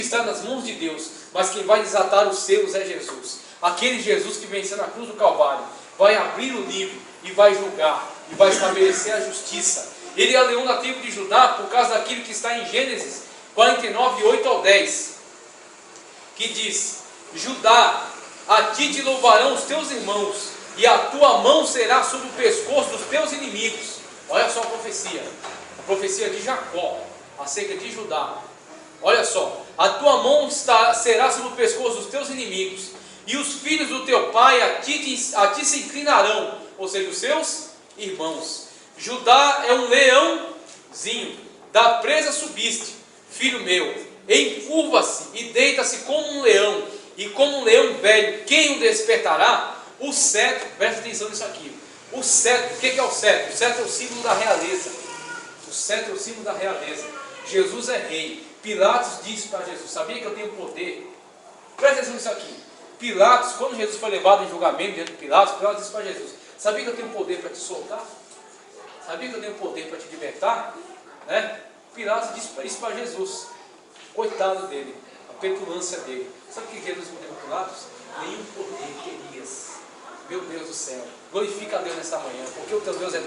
está nas mãos de Deus, mas quem vai desatar os selos é Jesus. Aquele Jesus que venceu na cruz do Calvário vai abrir o livro e vai julgar e vai estabelecer a justiça. Ele é o leão da tribo de Judá por causa daquilo que está em Gênesis 49, 8 ao 10, que diz: Judá, a ti te louvarão os teus irmãos, e a tua mão será sobre o pescoço dos teus inimigos. Olha só a profecia de Jacó acerca de Judá. Olha só, a tua mão será sobre o pescoço dos teus inimigos, e os filhos do teu pai a ti se inclinarão, ou seja, os seus irmãos. Judá é um leãozinho, da presa subiste, filho meu, encurva-se e deita-se como um leão, e como um leão velho, quem o despertará? O cetro, presta atenção nisso aqui, o cetro, o que é o cetro? O cetro é o símbolo da realeza, o cetro é o símbolo da realeza. Jesus é rei. Pilatos disse para Jesus: sabia que eu tenho poder? Presta atenção nisso aqui. Pilatos, quando Jesus foi levado em julgamento diante de Pilatos, Pilatos disse para Jesus: sabia que eu tenho poder para te soltar? Sabia que eu tenho poder para te libertar? Né? Pilatos disse isso para Jesus. Coitado dele, a petulância dele. Sabe o que Jesus respondeu para Pilatos? Nenhum poder terias. Meu Deus do céu, glorifica a Deus nessa manhã, porque o teu Deus é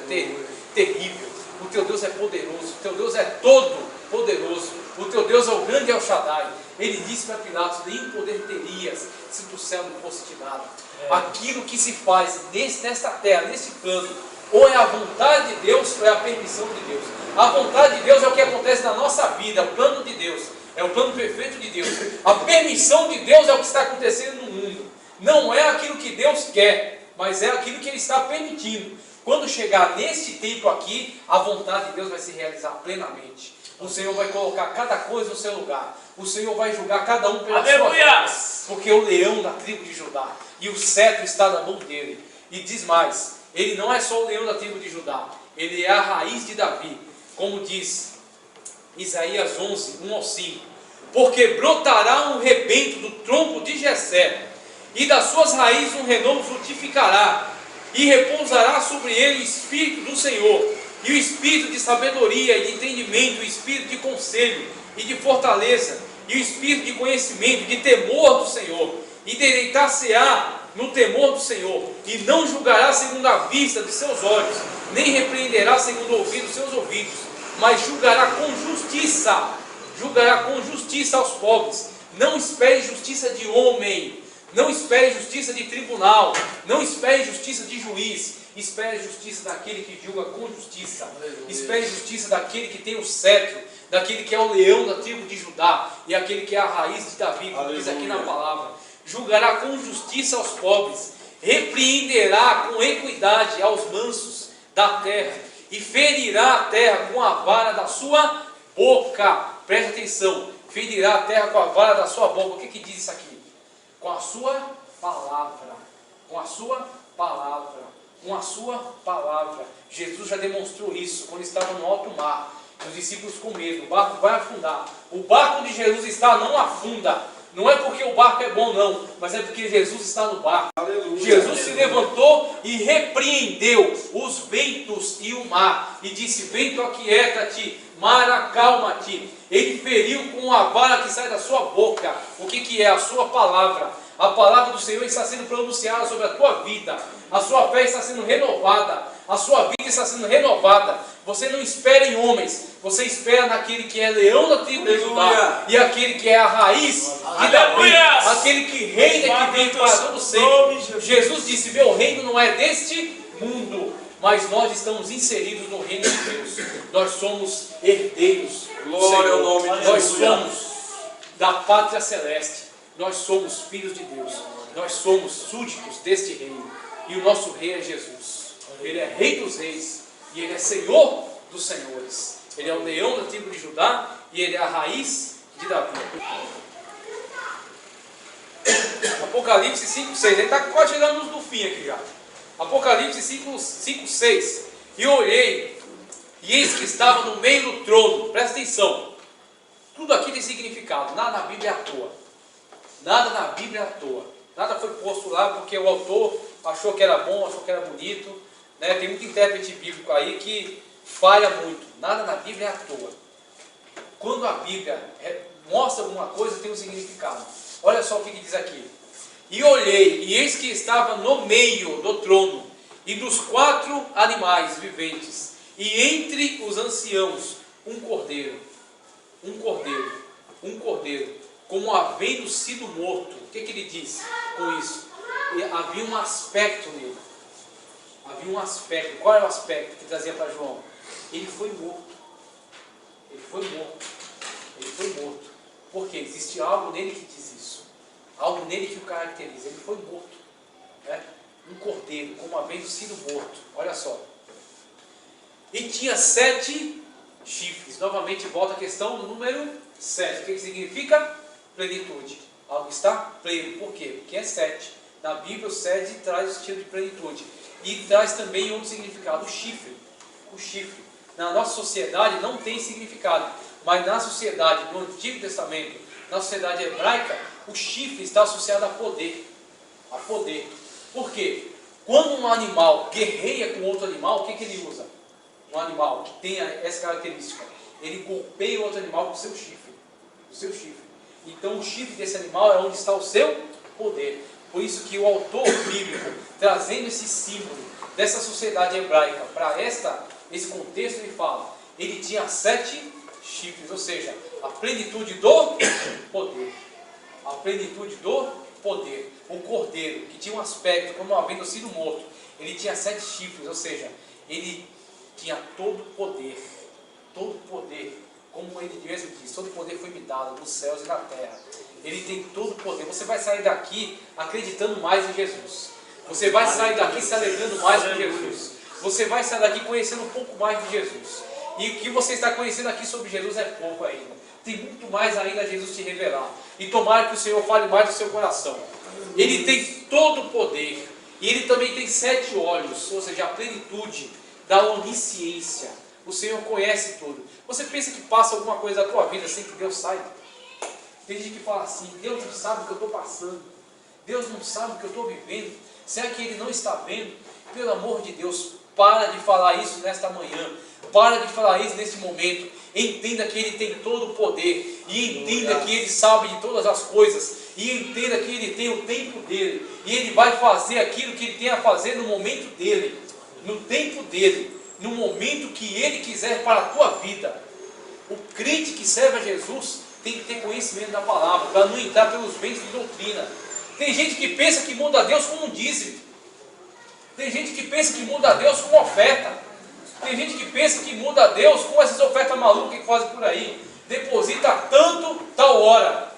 terrível, o teu Deus é poderoso, o teu Deus é todo poderoso, o teu Deus é o grande El Shaddai. Ele disse para Pilatos: nenhum poder terias se do céu não fosse te dado. Aquilo que se faz nesta terra, nesse plano, ou é a vontade de Deus ou é a permissão de Deus. A vontade de Deus é o que acontece na nossa vida, é o plano de Deus, é o plano perfeito de Deus. A permissão de Deus é o que está acontecendo no mundo. Não é aquilo que Deus quer, mas é aquilo que Ele está permitindo. Quando chegar nesse tempo aqui, a vontade de Deus vai se realizar plenamente. O Senhor vai colocar cada coisa no seu lugar. O Senhor vai julgar cada um pela sua vida, porque o leão da tribo de Judá e o cetro está na mão dele. E diz mais, ele não é só o leão da tribo de Judá, ele é a raiz de Davi, como diz Isaías 11, 1 ao 5. Porque brotará um rebento do tronco de Jessé, e das suas raízes um renovo frutificará, e repousará sobre ele o Espírito do Senhor, e o Espírito de sabedoria e de entendimento, o Espírito de conselho e de fortaleza, e o Espírito de conhecimento, de temor do Senhor, e deleitar-se-á no temor do Senhor, e não julgará segundo a vista de seus olhos, nem repreenderá segundo o ouvido dos seus ouvidos, mas julgará com justiça aos pobres. Não espere justiça de homem, não espere justiça de tribunal, não espere justiça de juiz, espere justiça daquele que julga com justiça. Espere justiça daquele que tem o cetro, daquele que é o leão da tribo de Judá, e aquele que é a raiz de Davi, como diz aqui na palavra. Julgará com justiça aos pobres, repreenderá com equidade aos mansos da terra, e ferirá a terra com a vara da sua boca. Preste atenção, ferirá a terra com a vara da sua boca. O que diz isso aqui? Com a sua palavra, com a sua palavra, com a sua palavra. Jesus já demonstrou isso quando estava no alto mar, os discípulos com medo, o barco vai afundar. O barco de Jesus não afunda, não é porque o barco é bom não, mas é porque Jesus está no barco. Aleluia. Jesus se levantou e repreendeu os ventos e o mar, e disse: vento, aquieta-te, mar, acalma-te. Ele feriu com a vara que sai da sua boca. O que é? A sua palavra. A palavra do Senhor está sendo pronunciada sobre a tua vida. A sua fé está sendo renovada. A sua vida está sendo renovada. Você não espera em homens, você espera naquele que é leão da tribo de Judá, e aquele que é a raiz de Davi, aquele que reina e que vive para todo sempre. Jesus disse: meu reino não é deste mundo, mas nós estamos inseridos no reino de Deus. Nós somos herdeiros do Senhor. Nós somos da pátria celeste. Nós somos filhos de Deus. Nós somos súditos deste reino. E o nosso rei é Jesus. Ele é rei dos reis e ele é senhor dos senhores. Ele é o leão da tribo de Judá e ele é a raiz de Davi. Apocalipse 5:6. Ele está quase chegando no fim aqui já. Apocalipse 5:6. E olhei, e eis que estava no meio do trono. Presta atenção. Tudo aqui tem significado. Nada na Bíblia é à toa. Nada na Bíblia é à toa. Nada foi posto lá porque o autor achou que era bom, achou que era bonito. Né? Tem muito intérprete bíblico aí que falha muito. Nada na Bíblia é à toa. Quando a Bíblia mostra alguma coisa, tem um significado. Olha só o que diz aqui. E olhei, e eis que estava no meio do trono, e dos 4 animais viventes, e entre os anciãos, um cordeiro, como havendo sido morto. O que ele diz com isso? E havia um aspecto nele. Havia um aspecto. Qual era o aspecto que trazia para João? Ele foi morto. Ele foi morto. Ele foi morto. Porque existe algo nele que diz isso. Algo nele que o caracteriza. Ele foi morto. Né? Um cordeiro, como havendo sido morto. Olha só. E tinha 7 chifres. Novamente volta a questão do número 7. O que significa? Plenitude. Algo está pleno. Por quê? Porque é 7. Na Bíblia o 7 traz o sentido de plenitude. E traz também outro significado. O chifre. O chifre. Na nossa sociedade não tem significado. Mas na sociedade do Antigo Testamento, na sociedade hebraica, o chifre está associado a poder. A poder. Por quê? Quando um animal guerreia com outro animal, o que ele usa? Um animal que tenha essa característica. Ele golpeia o outro animal com o seu chifre. O seu chifre. Então o chifre desse animal é onde está o seu poder. Por isso que o autor bíblico, trazendo esse símbolo dessa sociedade hebraica para esse contexto, ele fala, ele tinha 7 chifres, ou seja, a plenitude do poder. A plenitude do poder. O cordeiro, que tinha um aspecto como havendo sido morto, ele tinha 7 chifres, ou seja, ele tinha todo o poder. Todo o poder. Como ele mesmo diz, todo o poder foi me dado nos céus e na terra. Ele tem todo o poder. Você vai sair daqui acreditando mais em Jesus. Você vai sair daqui se alegrando mais com Jesus. Você vai sair daqui conhecendo um pouco mais de Jesus. E o que você está conhecendo aqui sobre Jesus é pouco ainda. Tem muito mais ainda a Jesus te revelar. E tomara que o Senhor fale mais do seu coração. Ele tem todo o poder. E ele também tem 7 olhos, ou seja, a plenitude da onisciência. O Senhor conhece tudo. Você pensa que passa alguma coisa da tua vida sem que Deus saiba? Tem gente que fala assim, Deus não sabe o que eu estou passando. Deus não sabe o que eu estou vivendo. Será que Ele não está vendo? Pelo amor de Deus, para de falar isso nesta manhã. Para de falar isso nesse momento. Entenda que Ele tem todo o poder. E entenda que Ele sabe de todas as coisas. E entenda que Ele tem o tempo dEle. E Ele vai fazer aquilo que Ele tem a fazer no momento dEle. No tempo dEle. No momento que Ele quiser para a tua vida. O crente que serve a Jesus tem que ter conhecimento da palavra, para não entrar pelos ventos de doutrina. Tem gente que pensa que muda a Deus com um dízimo. Tem gente que pensa que muda a Deus com oferta. Tem gente que pensa que muda a Deus com essas ofertas malucas que fazem por aí. Deposita tanto, tal hora.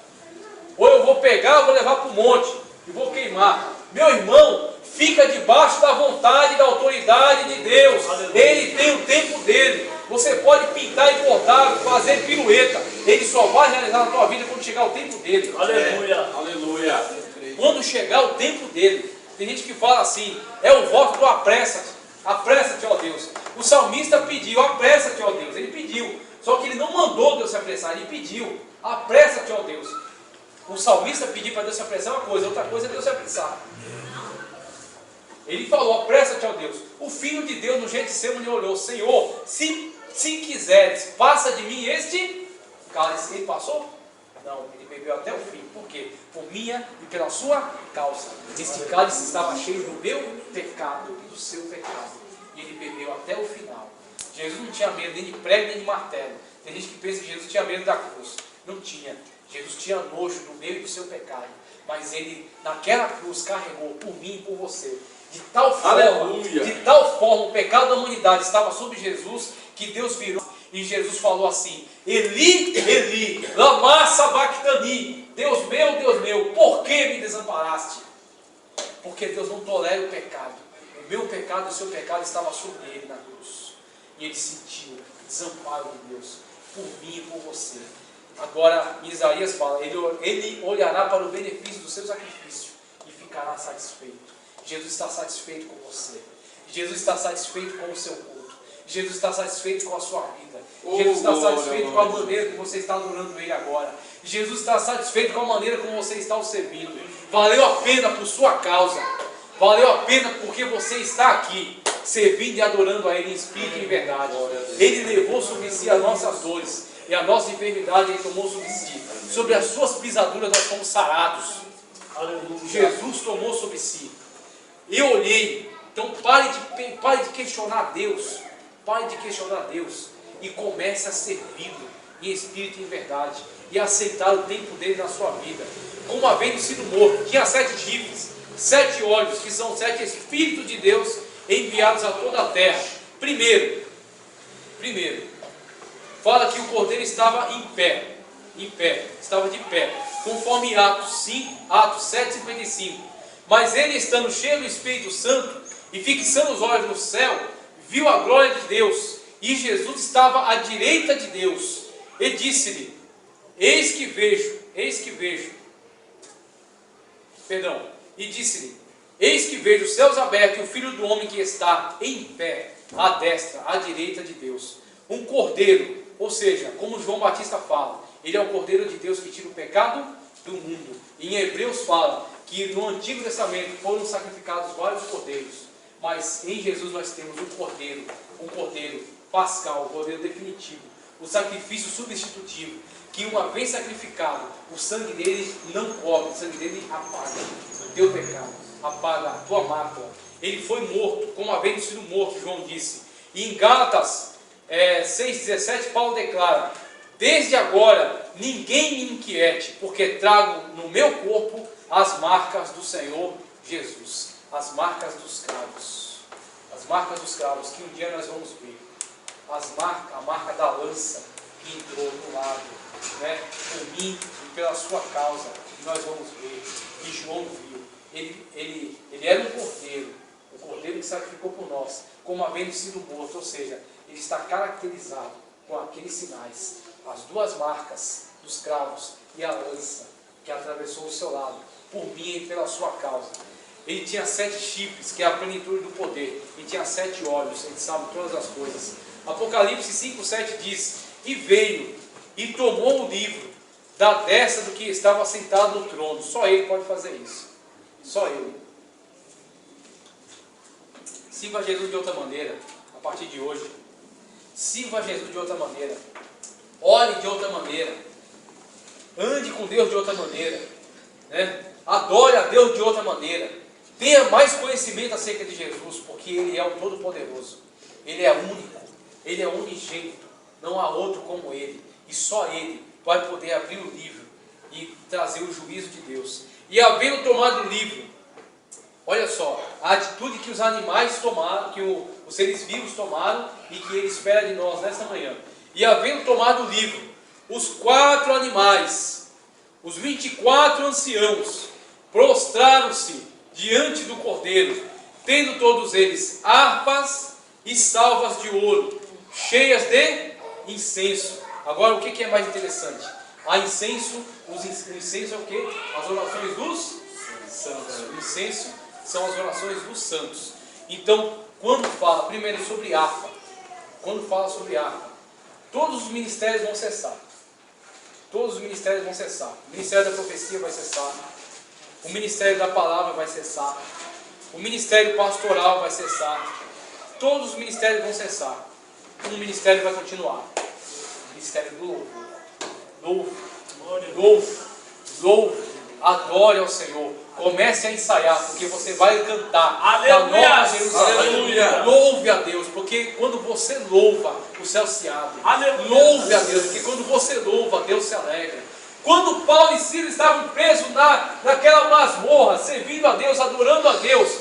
Ou eu vou pegar, eu vou levar para o monte e vou queimar. Meu irmão, fica debaixo da vontade e da autoridade de Deus. Ele tem o tempo dele. Você pode pintar e bordar, fazer pirueta. Ele só vai realizar na tua vida quando chegar o tempo dele. Aleluia. Aleluia. Quando chegar o tempo dele. Tem gente que fala assim, é o voto do apressa-te. Apressa-te, ó Deus. O salmista pediu, apressa-te, ó Deus. Ele pediu. Só que ele não mandou Deus se apressar, ele pediu. Apressa-te, ó Deus. O salmista pedir para Deus se apressar é uma coisa, outra coisa é Deus se apressar. Ele falou, apressa-te, ó Deus. O Filho de Deus no Getsemane olhou, Senhor, se quiseres, passa de mim este cálice. Ele passou? Não, ele bebeu até o fim. Por quê? Por minha e pela sua causa. Este cálice estava cheio do meu pecado e do seu pecado. E ele bebeu até o final. Jesus não tinha medo nem de prego nem de martelo. Tem gente que pensa que Jesus tinha medo da cruz. Não tinha. Jesus tinha nojo do meu e do seu pecado. Mas ele, naquela cruz, carregou por mim e por você. De tal forma, o pecado da humanidade estava sobre Jesus, que Deus virou e Jesus falou assim, Eli, Eli, lama sabachthani, Deus meu, por que me desamparaste? Porque Deus não tolera o pecado. O meu pecado e o seu pecado estava sobre ele na cruz. E ele sentiu o desamparo de Deus, por mim e por você. Agora, Isaías fala, ele olhará para o benefício do seu sacrifício e ficará satisfeito. Jesus está satisfeito com você. Jesus está satisfeito com o seu culto. Jesus está satisfeito com a sua vida. Jesus está satisfeito com a maneira que você está adorando Ele agora. Jesus está satisfeito com a maneira como você está o servindo. Valeu a pena por sua causa. Valeu a pena porque você está aqui, servindo e adorando a Ele em espírito e em verdade. Ele levou sobre si as nossas dores. e a nossa enfermidade Ele tomou sobre si. Sobre as suas pisaduras nós fomos sarados. Jesus tomou sobre si. Eu olhei. Então pare de questionar Deus. Pare de questionar Deus. E comece a servi-lo em espírito e em verdade. E aceitar o tempo dele na sua vida. Como havendo sido morto. Tinha 7 chifres, 7 olhos, que são 7 Espíritos de Deus enviados a toda a terra. Primeiro, fala que o cordeiro estava em pé, estava de pé, conforme Atos 7:55. Mas ele, estando cheio do Espírito Santo e fixando os olhos no céu, viu a glória de Deus, e Jesus estava à direita de Deus, e disse-lhe: eis que vejo, os céus abertos e o Filho do Homem que está em pé, à destra, à direita de Deus. Um cordeiro, ou seja, como João Batista fala, ele é o cordeiro de Deus que tira o pecado do mundo. E em Hebreus fala que no Antigo Testamento foram sacrificados vários cordeiros, mas em Jesus nós temos um cordeiro pascal, um cordeiro definitivo, o sacrifício substitutivo, que uma vez sacrificado, o sangue dele não cobre, o sangue dele apaga o teu pecado, apaga a tua mácula. Ele foi morto, como havendo sido morto, João disse. E em Gálatas 6,17, Paulo declara: desde agora ninguém me inquiete, porque trago no meu corpo as marcas do Senhor Jesus, as marcas dos cravos, que um dia nós vamos ver, a marca da lança que entrou no lado, por mim e pela sua causa, que nós vamos ver, que João viu. Ele era um cordeiro que sacrificou por nós, como havendo sido morto, ou seja, ele está caracterizado com aqueles sinais, as 2 marcas dos cravos e a lança que atravessou o seu lado, por mim e pela sua causa. Ele tinha 7 chifres, que é a plenitude do poder, e tinha 7 olhos, ele sabe todas as coisas. Apocalipse 5,7 diz: e veio e tomou o livro da destra do que estava sentado no trono. Só ele pode fazer isso, só ele. Sirva a Jesus de outra maneira, a partir de hoje. Sirva a Jesus de outra maneira. Ore de outra maneira. Ande com Deus de outra maneira. Adore a Deus de outra maneira. Tenha mais conhecimento acerca de Jesus, porque Ele é o Todo-Poderoso. Ele é único. Ele é unigênito. Não há outro como Ele. E só Ele vai poder abrir o livro e trazer o juízo de Deus. E havendo tomado o livro, olha só, a atitude que os animais tomaram, que os seres vivos tomaram e que Ele espera de nós nesta manhã. E havendo tomado o livro, os 4 animais, os 24 anciãos, prostraram-se diante do Cordeiro, tendo todos eles harpas e salvas de ouro, cheias de incenso. Agora, o que é mais interessante? O incenso é o quê? As orações dos santos. O incenso são as orações dos santos. Então, quando fala primeiro sobre harpa, todos os ministérios vão cessar. Todos os ministérios vão cessar. O ministério da profecia vai cessar. O ministério da palavra vai cessar. O ministério pastoral vai cessar. Todos os ministérios vão cessar. Um ministério vai continuar. O ministério do louvor. Louve. Adore ao Senhor. Comece a ensaiar, porque você vai cantar. Aleluia! Na Nova Jerusalém. Aleluia! Louve a Deus, porque quando você louva, o céu se abre. Aleluia! Louve a Deus, porque quando você louva, Deus se alegra. Quando Paulo e Silas estavam presos naquela masmorra, servindo a Deus, adorando a Deus,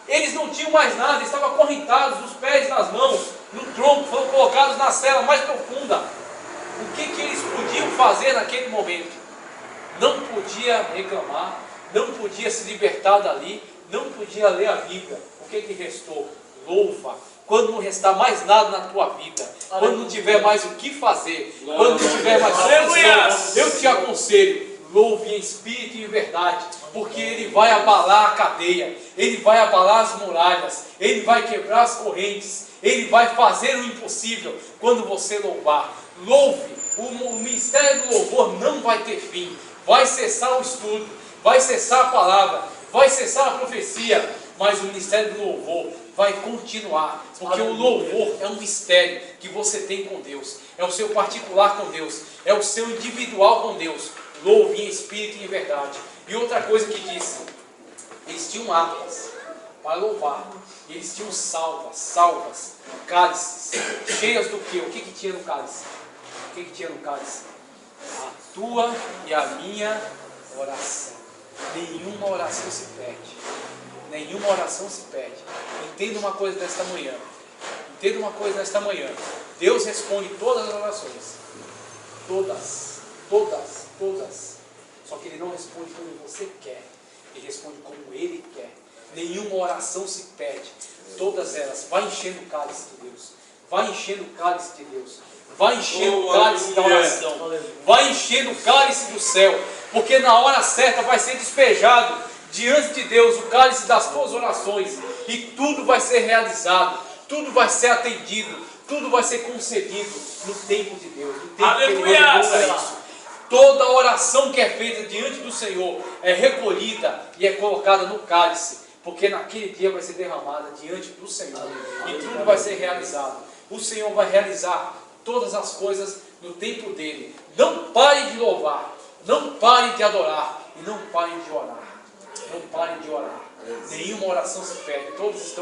eles não tinham mais nada, estavam acorrentados, os pés nas mãos, no tronco, foram colocados na cela mais profunda. O que eles podiam fazer naquele momento? Não podia reclamar, não podia se libertar dali, não podia ler a Bíblia. O que restou? Louva. Quando não restar mais nada na tua vida, quando não tiver mais o que fazer, quando não tiver mais solução, eu te aconselho, louve em espírito e em verdade, porque Ele vai abalar a cadeia, Ele vai abalar as muralhas, Ele vai quebrar as correntes, Ele vai fazer o impossível quando você louvar. Louve. O ministério do louvor não vai ter fim. Vai cessar o estudo, vai cessar a palavra, vai cessar a profecia, mas o ministério do louvor vai continuar, porque o louvor é um mistério que você tem com Deus, é o seu particular com Deus, é o seu individual com Deus. Louve em espírito e em verdade. E outra coisa que diz, eles tinham harpas para louvar, eles tinham salvas, cálices, cheias do quê? O que tinha no cálice? O que tinha no cálice? A tua e a minha oração. Nenhuma oração se perde. Nenhuma oração se perde. Entenda uma coisa nesta manhã. Entenda uma coisa nesta manhã. Deus responde todas as orações. Todas. Só que Ele não responde como você quer. Ele responde como Ele quer. Nenhuma oração se perde. Todas elas. Vai enchendo o cálice de Deus. Vai enchendo o cálice de Deus. Vai enchendo o cálice da oração. Vai enchendo o cálice do céu. Porque na hora certa vai ser despejado diante de Deus o cálice das tuas orações. E tudo vai ser realizado. Tudo vai ser atendido. Tudo vai ser concedido no tempo de Deus. No tempo que Ele reservou para isso. Toda oração que é feita diante do Senhor é recolhida e é colocada no cálice. Porque naquele dia vai ser derramada diante do Senhor. E tudo vai ser realizado. O Senhor vai realizar todas as coisas no tempo dele. Não pare de louvar, não pare de adorar e não pare de orar. Não pare de orar. Nenhuma oração se perde. Todos estão